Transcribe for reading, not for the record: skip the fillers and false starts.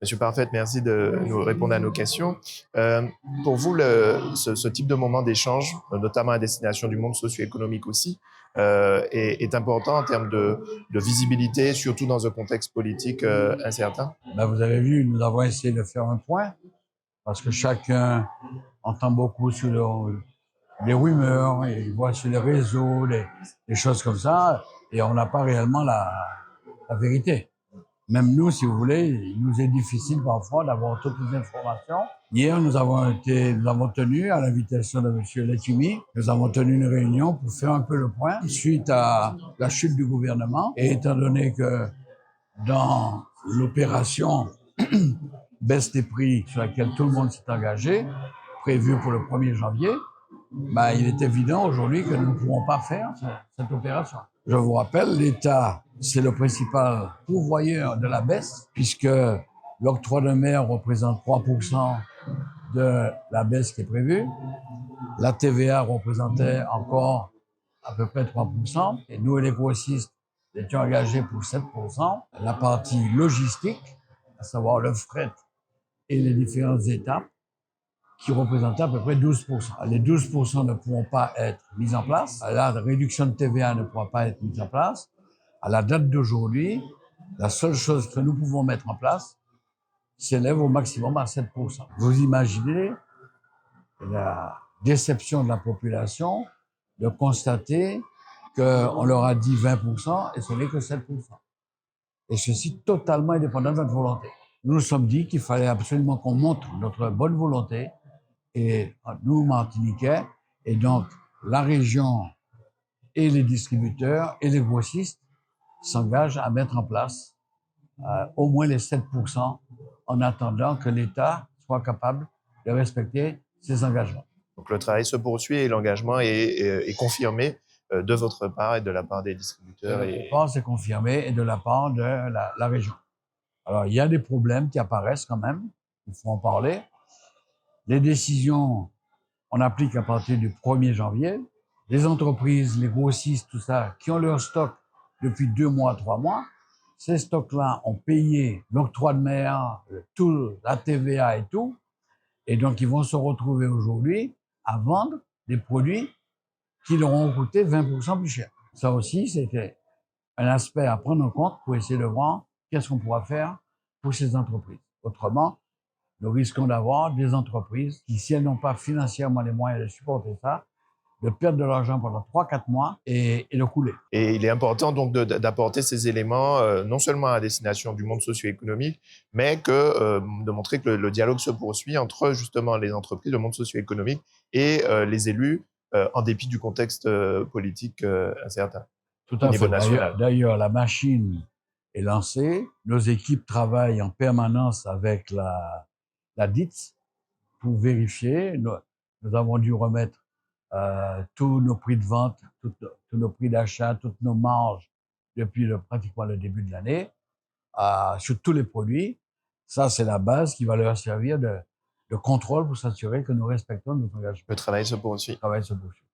Monsieur Parfait, merci de nous répondre à nos questions. Pour vous, ce type de moment d'échange, notamment à destination du monde socio-économique aussi, est important en termes de visibilité, surtout dans un contexte politique incertain? Ben, vous avez vu, nous avons essayé de faire un point parce que chacun entend beaucoup sur les rumeurs, et il voit sur les réseaux, des choses comme ça, et on n'a pas réellement la vérité. Même nous, si vous voulez, il nous est difficile parfois d'avoir toutes les informations. Hier, nous avons tenu, à l'invitation de M. Letumi, nous avons tenu une réunion pour faire un peu le point suite à la chute du gouvernement. Et étant donné que dans l'opération baisse des prix sur laquelle tout le monde s'est engagé, prévue pour le 1er janvier, ben, il est évident aujourd'hui que nous ne pourrons pas faire cette opération. Je vous rappelle, l'État, c'est le principal pourvoyeur de la baisse, puisque l'octroi de mer représente 3% de la baisse qui est prévue. La TVA représentait encore à peu près 3%, et nous, les grossistes, étions engagés pour 7%. La partie logistique, à savoir le fret et les différentes étapes, qui représentait à peu près 12%. Les 12% ne pourront pas être mis en place. La réduction de TVA ne pourra pas être mise en place. À la date d'aujourd'hui, la seule chose que nous pouvons mettre en place s'élève au maximum à 7%. Vous imaginez la déception de la population de constater qu'on leur a dit 20% et ce n'est que 7%. Et ceci totalement indépendant de notre volonté. Nous nous sommes dit qu'il fallait absolument qu'on montre notre bonne volonté, et nous, Martiniquais, et donc la région et les distributeurs et les grossistes s'engagent à mettre en place au moins les 7% en attendant que l'État soit capable de respecter ses engagements. Donc le travail se poursuit et l'engagement est confirmé de votre part et de la part des distributeurs. De notre part, c'est confirmé, et de la part de la région. Alors, il y a des problèmes qui apparaissent quand même, il faut en parler. Les décisions, on applique à partir du 1er janvier. Les entreprises, les grossistes, tout ça, qui ont leur stock depuis 2 mois, 3 mois, ces stocks-là ont payé l'octroi de mer, tout, la TVA et tout, et donc ils vont se retrouver aujourd'hui à vendre des produits qui leur ont coûté 20% plus cher. Ça aussi, c'était un aspect à prendre en compte pour essayer de voir qu'est-ce qu'on pourra faire pour ces entreprises. Autrement, nous risquons d'avoir des entreprises qui, si elles n'ont pas financièrement les moyens de supporter ça, de perdre de l'argent pendant 3-4 mois et de couler. Et il est important donc d'apporter ces éléments non seulement à destination du monde socio-économique, mais de montrer que le dialogue se poursuit entre justement les entreprises, le monde socio-économique et les élus, en dépit du contexte politique incertain. Tout à Au niveau fait. national. D'ailleurs, la machine est lancée. Nos équipes travaillent en permanence avec la DITS pour vérifier. Nous avons dû remettre tous nos prix de vente, tous nos prix d'achat, toutes nos marges depuis pratiquement le début de l'année, sur tous les produits. Ça, c'est la base qui va leur servir de contrôle pour s'assurer que nous respectons notre engagement. Le travail se poursuit. Le travail se poursuit.